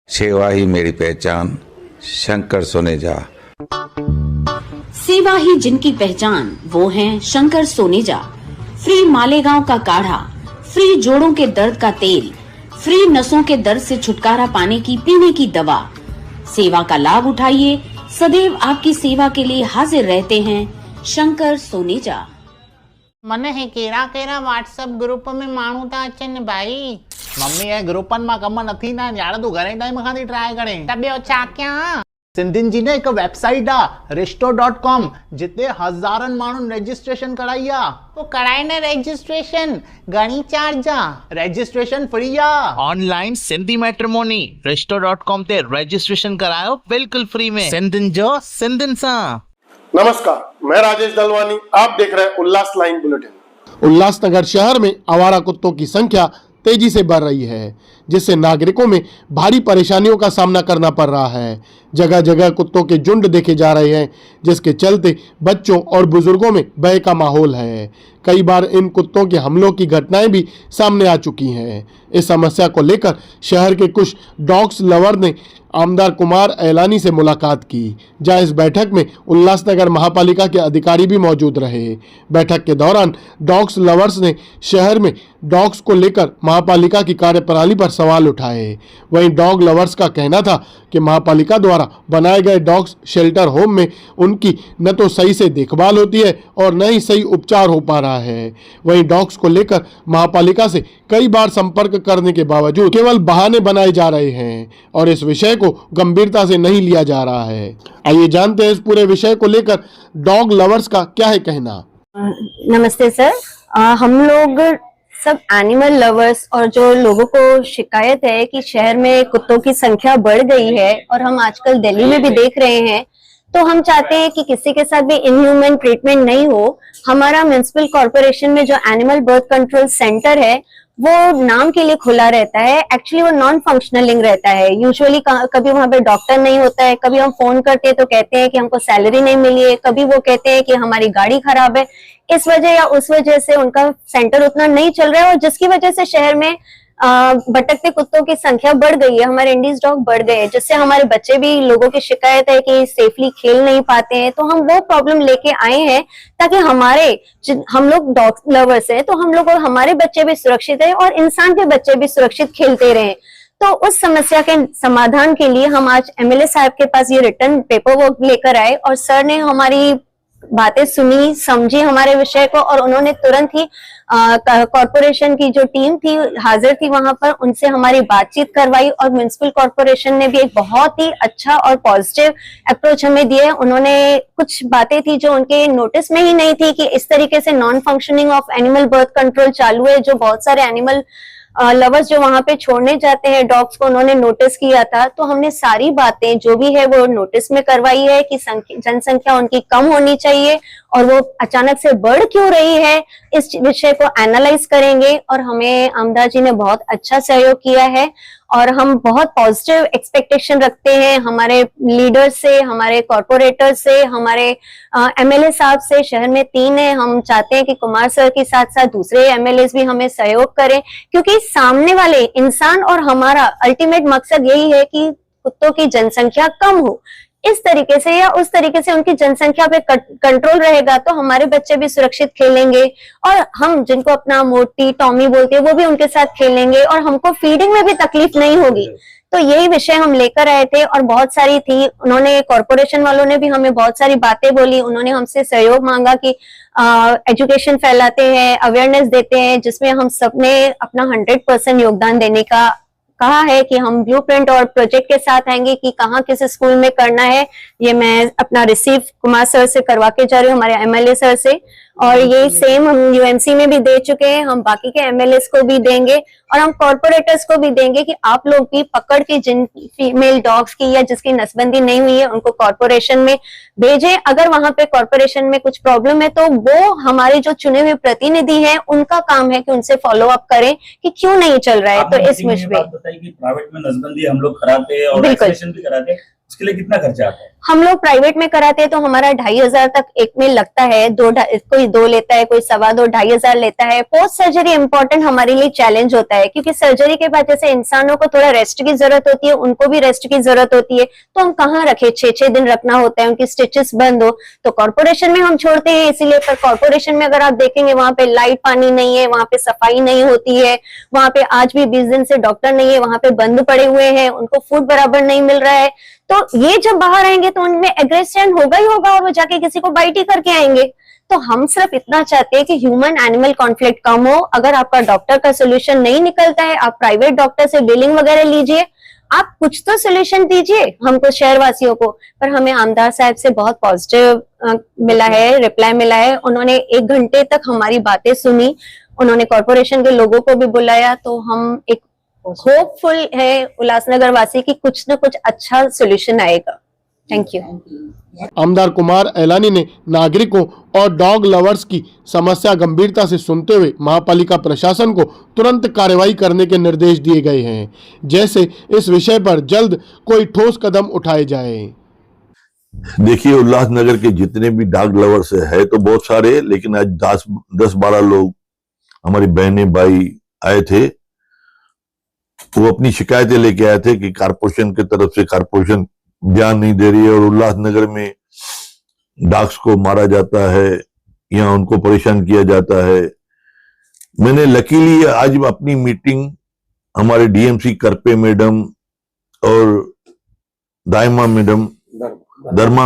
सेवा ही मेरी पहचान, शंकर सोनेजा। सेवा ही जिनकी पहचान, वो हैं शंकर सोनेजा। फ्री मालेगांव का काढ़ा, फ्री जोड़ों के दर्द का तेल, फ्री नसों के दर्द से छुटकारा पाने की पीने की दवा। सेवा का लाभ उठाइए, सदैव आपकी सेवा के लिए हाजिर रहते हैं शंकर सोनेजा। मने हे केरा केरा व्हाट्सएप ग्रुप में माण्हू था अचनि भाई। मम्मी ए ग्रुपन मां कम नथी ना यार, तू घणे टाइम खां थी ट्राई करे त ॿियो छा कयां। सिंधियुनि जी न हिकु वेबसाइट आहे restore.com, जिते हज़ारनि माण्हुनि रजिस्ट्रेशन कराई आहे। तो कराए न रजिस्ट्रेशन, घणी चार्ज आहे? रजिस्ट्रेशन फ्री आहे। ऑनलाइन सिंधी मैट्रिमोनी restore.com ते रजिस्ट्रेशन करायो बिल्कुल फ्री में, सिंधियुनि जो सिंधियुनि सां। नमस्कार, मैं राजेश दलवानी, आप देख रहे हैं उल्लास लाइन बुलेटिन। उल्लासनगर शहर में आवारा कुत्तों की संख्या तेजी से बढ़ रही है, जिससे नागरिकों में भारी परेशानियों का सामना करना पड़ रहा है। जगह जगह कुत्तों के झुंड देखे जा रहे हैं, जिसके चलते बच्चों और बुजुर्गों में भय का माहौल है। कई बार इन कुत्तों के हमलों की घटनाएं भी सामने आ चुकी हैं। इस समस्या को लेकर शहर के कुछ डॉग्स लवर ने आमदार कुमार एलानी से मुलाकात की, जहां इस बैठक में उल्लासनगर महापालिका के अधिकारी भी मौजूद रहे। बैठक के दौरान डॉग्स लवर्स ने शहर में डॉग्स को लेकर महापालिका की कार्यप्रणाली पर सवाल उठाए। वहीं डॉग लवर्स का कहना था कि महापालिका द्वारा बनाए गए डॉग्स शेल्टर होम में उनकी न तो सही से देखभाल होती है और न ही सही उपचार हो पा रहा है। वहीं डॉग्स को लेकर महापालिका से कई बार संपर्क करने के बावजूद केवल बहाने बनाए जा रहे हैं और इस विषय को गंभीरता से नहीं लिया जा रहा है। आइए जानते हैं इस पूरे विषय को लेकर डॉग लवर्स का क्या है कहना। नमस्ते सर, हम लोग सब एनिमल लवर्स और जो लोगों को शिकायत है कि शहर में कुत्तों की संख्या बढ़ गई है और हम आजकल दिल्ली में भी देख रहे हैं, तो हम चाहते हैं कि किसी के साथ भी इनह्यूमन ट्रीटमेंट नहीं हो। हमारा म्युनिसिपल कॉर्पोरेशन में जो एनिमल बर्थ कंट्रोल सेंटर है वो नाम के लिए खुला रहता है, एक्चुअली वो नॉन फंक्शनलिंग रहता है। यूजुअली कभी वहाँ पे डॉक्टर नहीं होता है, कभी हम फोन करते हैं तो कहते हैं कि हमको सैलरी नहीं मिली है, कभी वो कहते हैं कि हमारी गाड़ी खराब है। इस वजह या उस वजह से उनका सेंटर उतना नहीं चल रहा है और जिसकी वजह से शहर में भटकते कुत्तों की संख्या बढ़ गई है, हमारे इंडीज डॉग बढ़ गए हैं, जिससे हमारे बच्चे भी, लोगों की शिकायत है कि सेफली खेल नहीं पाते हैं। तो हम वो प्रॉब्लम लेके आए हैं ताकि हम लोग डॉग लवर्स हैं, तो हम लोग और हमारे बच्चे भी सुरक्षित है और इंसान के बच्चे भी सुरक्षित खेलते रहे। तो उस समस्या के समाधान के लिए हम आज एमएलए साहब के पास ये रिटर्न पेपर वर्क लेकर आए और सर ने हमारी बातें सुनी, समझी हमारे विषय को और उन्होंने तुरंत ही कॉर्पोरेशन की जो टीम थी हाजिर थी वहां पर, उनसे हमारी बातचीत करवाई और म्युनिसिपल कॉर्पोरेशन ने भी एक बहुत ही अच्छा और पॉजिटिव अप्रोच हमें दिया। उन्होंने कुछ बातें थी जो उनके नोटिस में ही नहीं थी कि इस तरीके से non functioning of animal birth control चालू है, जो बहुत सारे एनिमल लवर्स जो वहां पे छोड़ने जाते हैं डॉग्स को, उन्होंने नोटिस किया था। तो हमने सारी बातें जो भी है वो नोटिस में करवाई है कि जनसंख्या उनकी कम होनी चाहिए और वो अचानक से बढ़ क्यों रही है, इस विषय को एनालाइज करेंगे। और हमें आमदार जी ने बहुत अच्छा सहयोग किया है और हम बहुत पॉजिटिव एक्सपेक्टेशन रखते हैं हमारे लीडर से, हमारे कॉर्पोरेटर से, हमारे एमएलए साहब से। शहर में 3 है, हम चाहते हैं कि कुमार सर के साथ साथ दूसरे एमएलए भी हमें सहयोग करें, क्योंकि सामने वाले इंसान और हमारा अल्टीमेट मकसद यही है कि कुत्तों की जनसंख्या कम हो। इस तरीके से या उस तरीके से उनकी जनसंख्या पे कंट्रोल रहेगा तो हमारे बच्चे भी सुरक्षित खेलेंगे और हम जिनको अपना मोटी टॉमी बोलते हैं वो भी उनके साथ खेलेंगे और हमको फीडिंग में भी तकलीफ नहीं होगी। तो यही विषय हम लेकर आए थे और बहुत सारी थी, उन्होंने कॉर्पोरेशन वालों ने भी हमें बहुत सारी बातें बोली। उन्होंने हमसे सहयोग मांगा कि एजुकेशन फैलाते हैं, अवेयरनेस देते हैं, जिसमें हम सबने अपना 100% योगदान देने का कहा है कि हम ब्लूप्रिंट और प्रोजेक्ट के साथ आएंगे कि कहाँ किस स्कूल में करना है। ये मैं अपना रिसीव कुमार सर से करवा के जा रही हूँ, हमारे एमएलए सर से, और ये सेम हम यूएमसी में भी दे चुके हैं, हम बाकी के एमएलए को भी देंगे और हम कॉर्पोरेटर्स को भी देंगे कि आप लोग भी पकड़ के जिन फीमेल डॉग्स की या जिसकी नसबंदी नहीं हुई है उनको कॉर्पोरेशन में भेजें। अगर वहां पे कॉर्पोरेशन में कुछ प्रॉब्लम है तो वो हमारे जो चुने हुए प्रतिनिधि हैं उनका काम है कि उनसे फॉलो अप करें कि क्यों नहीं चल रहा है। तो इस विषय में प्राइवेट में नसबंदी हम लोग कराते हैं और वैक्सीनेशन भी कराते हैं। उसके लिए कितना खर्चा आता है? हम लोग प्राइवेट में कराते हैं तो हमारा 2,500 तक एक में लगता है। कोई 2 लेता है, कोई 2.25 2,500 लेता है। पोस्ट सर्जरी इंपॉर्टेंट हमारे लिए चैलेंज होता है, क्योंकि सर्जरी के बाद जैसे इंसानों को थोड़ा रेस्ट की जरूरत होती है, उनको भी रेस्ट की जरूरत होती है, तो हम कहाँ रखे, 6-6 दिन रखना होता है, उनकी स्टिचेस बंद हो तो कॉर्पोरेशन में हम छोड़ते हैं इसीलिए। पर कॉर्पोरेशन में अगर आप देखेंगे वहां पे लाइट पानी नहीं है, वहां पे सफाई नहीं होती है, वहां पे आज भी 20 दिन से डॉक्टर नहीं है, वहां पे बंद पड़े हुए हैं, उनको फूड बराबर नहीं मिल रहा है। तो ये जब बाहर आएंगे तो उनमें एग्रेशन होगा ही होगा और वो जाके किसी को बाइट ही करके आएंगे। तो हम सिर्फ इतना चाहते हैं कि ह्यूमन एनिमल कॉन्फ्लिक्ट कम हो। अगर आपका डॉक्टर का सोल्यूशन नहीं निकलता है, आप प्राइवेट डॉक्टर से बिलिंग वगैरह लीजिए, आप कुछ तो सोल्यूशन दीजिए हमको शहरवासियों को। पर हमें आमदार साहब से बहुत पॉजिटिव मिला है, रिप्लाई मिला है। उन्होंने 1 घंटे तक हमारी बातें सुनी, उन्होंने कॉर्पोरेशन के लोगों को भी बुलाया। तो हम एक होपफुल है उल्लासनगर वासी की कुछ न कुछ अच्छा सोल्यूशन आएगा। Thank you. आमदार कुमार एलानी ने नागरिकों और डॉग लवर्स की समस्या गंभीरता से सुनते हुए महापालिका प्रशासन को तुरंत कार्रवाई करने के निर्देश दिए गए हैं, जैसे इस विषय पर जल्द कोई ठोस कदम उठाए जाए। देखिए, उल्लासनगर के जितने भी डॉग लवर्स है तो बहुत सारे, लेकिन आज 10-12 लोग हमारी बहनें भाई आए थे। वो अपनी शिकायतें लेके आए थे कि कारपोरेशन की तरफ से ध्यान नहीं दे रही है और उल्लासनगर में डॉग्स को मारा जाता है या उनको परेशान किया जाता है। मैंने लकीली आज अपनी मीटिंग हमारे डीएमसी करपे मैडम और धर्मा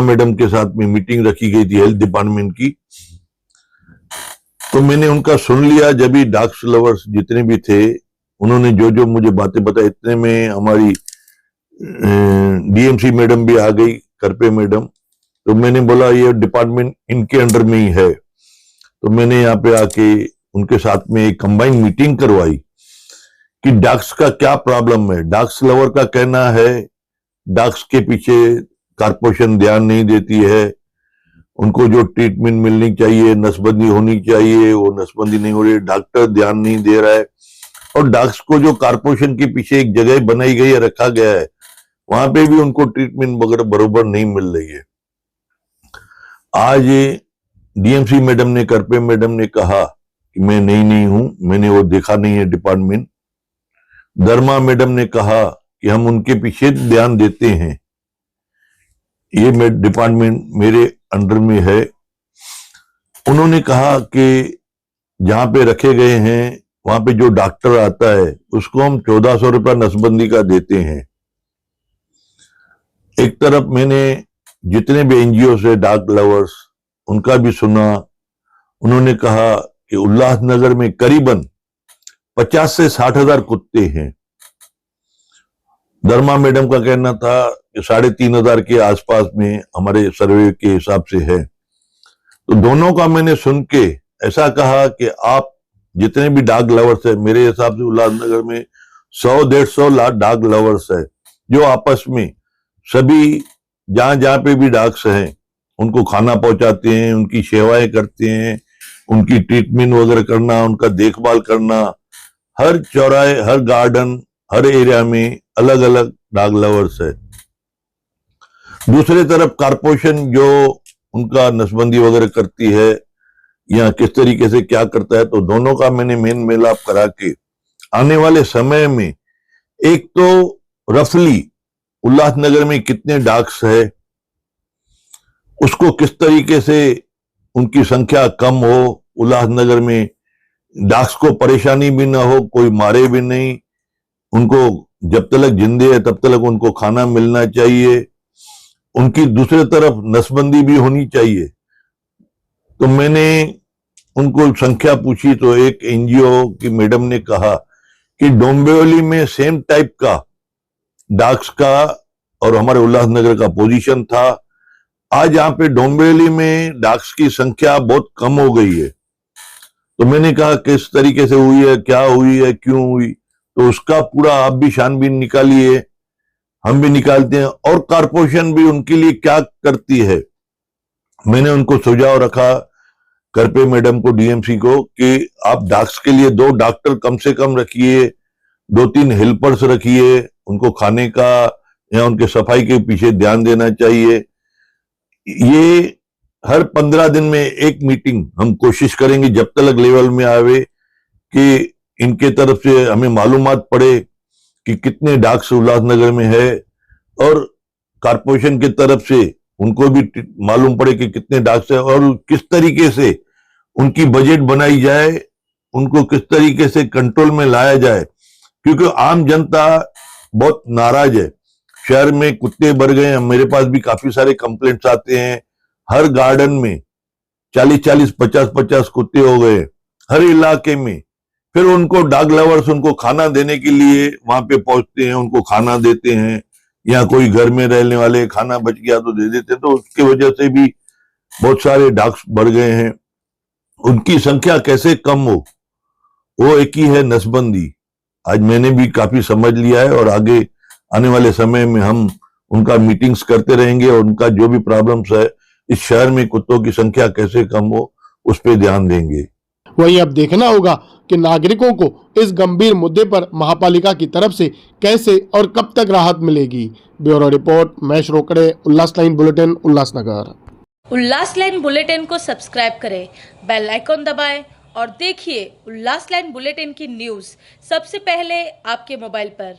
मैडम के साथ में मीटिंग रखी गई थी हेल्थ डिपार्टमेंट की। तो मैंने उनका सुन लिया। जब भी डॉग्स लवर्स जितने भी थे उन्होंने जो जो मुझे बातें बताई, इतने में हमारी डीएमसी मैडम भी आ गई, करपे मैडम। तो मैंने बोला ये डिपार्टमेंट इनके अंडर में ही है। तो मैंने यहाँ पे आके उनके साथ में एक कंबाइन मीटिंग करवाई कि डॉग्स का क्या प्रॉब्लम है। डॉग्स लवर का कहना है डॉग्स के पीछे कारपोरेशन ध्यान नहीं देती है, उनको जो ट्रीटमेंट मिलनी चाहिए, नसबंदी होनी चाहिए, वो नसबंदी नहीं हो रही, डॉक्टर ध्यान नहीं दे रहा है। और डॉग्स को जो कारपोरेशन के पीछे एक जगह बनाई गई है, रखा गया है, वहां पे भी उनको ट्रीटमेंट वगैरह बरोबर नहीं मिल रही है। आज डीएमसी मैडम ने, करपे मैडम ने कहा कि मैं नहीं हूं, मैंने वो देखा नहीं है डिपार्टमेंट। धर्मा मैडम ने कहा कि हम उनके पीछे ध्यान देते हैं, ये डिपार्टमेंट मेरे अंडर में है। उन्होंने कहा कि जहां पे रखे गए हैं वहां पे जो डॉक्टर आता है उसको हम 1400 रुपया नसबंदी का देते हैं। एक तरफ मैंने जितने भी एनजीओ से डॉग लवर्स उनका भी सुना। उन्होंने कहा कि उल्लासनगर में करीबन 50 से 60 हजार कुत्ते हैं। धर्मा मैडम का कहना था कि 3,500 के आसपास में हमारे सर्वे के हिसाब से है। तो दोनों का मैंने सुन के ऐसा कहा कि आप जितने भी डॉग लवर्स है, मेरे हिसाब से उल्लासनगर में 100-150 डॉग लवर्स है जो आपस में सभी जहां पे भी डॉग्स हैं उनको खाना पहुंचाते हैं, उनकी सेवाएं करते हैं, उनकी ट्रीटमेंट वगैरह करना, उनका देखभाल करना। हर चौराहे, हर गार्डन, हर एरिया में अलग अलग डॉग लवर्स है। दूसरी तरफ कारपोरेशन जो उनका नसबंदी वगैरह करती है या किस तरीके से क्या करता है, तो दोनों का मैंने मेन मिलाप करा के आने वाले समय में एक तो रफली उल्लासनगर में कितने डॉग्स है उसको किस तरीके से उनकी संख्या कम हो, उल्लासनगर में डॉग्स को परेशानी भी ना हो, कोई मारे भी नहीं, उनको जब तक जिंदे है तब तक उनको खाना मिलना चाहिए, उनकी दूसरी तरफ नसबंदी भी होनी चाहिए। तो मैंने उनको संख्या पूछी तो एक एनजीओ की मैडम ने कहा कि डोंबिवली में सेम टाइप का डॉग्स का और हमारे उल्लासनगर का पोजीशन था। आज यहाँ पे डोंबिवली में डॉग्स की संख्या बहुत कम हो गई है। तो मैंने कहा किस तरीके से हुई है, क्या हुई है, क्यों हुई, तो उसका पूरा आप भी छानबीन निकालिए, हम भी निकालते हैं, और कारपोरेशन भी उनके लिए क्या करती है। मैंने उनको सुझाव रखा करपे मैडम को, डीएमसी को, कि आप डॉग्स के लिए 2 डॉक्टर कम से कम रखिए, 2-3 हेल्पर्स रखिए, उनको खाने का या उनके सफाई के पीछे ध्यान देना चाहिए। ये हर 15 दिन में एक मीटिंग हम कोशिश करेंगे जब तक लेवल में आवे कि इनके तरफ से हमें मालूमात पड़े कि कितने डाक्स उल्लासनगर में है, और कारपोरेशन की तरफ से उनको भी मालूम पड़े कि कितने डाक्स है और किस तरीके से उनकी बजट बनाई जाए, उनको किस तरीके से कंट्रोल में लाया जाए, क्योंकि आम जनता बहुत नाराज है। शहर में कुत्ते बढ़ गए हैं, मेरे पास भी काफी सारे कंप्लेंट्स आते हैं। हर गार्डन में 40-40, 50-50 कुत्ते हो गए हर इलाके में। फिर उनको डॉग लवर्स उनको खाना देने के लिए वहां पे पहुंचते हैं, उनको खाना देते हैं, या कोई घर में रहने वाले खाना बच गया तो दे देते, तो उसकी वजह से भी बहुत सारे डॉग्स बढ़ गए हैं। उनकी संख्या कैसे कम हो, वो एक ही है नसबंदी। आज मैंने भी काफी समझ लिया है और आगे आने वाले समय में हम उनका मीटिंग्स करते रहेंगे और उनका जो भी प्रॉब्लम्स है इस शहर में कुत्तों की संख्या कैसे कम हो उस पर ध्यान देंगे। वहीं अब देखना होगा कि नागरिकों को इस गंभीर मुद्दे पर महापालिका की तरफ से कैसे और कब तक राहत मिलेगी। ब्यूरो रिपोर्ट, महेश रोकड़े, उल्लास लाइन बुलेटिन, उल्लासनगर। उल्लास लाइन बुलेटिन को सब्सक्राइब करें, बेल आइकॉन दबाएं और देखिए उल्लास लाइन बुलेटिन की न्यूज़ सबसे पहले आपके मोबाइल पर।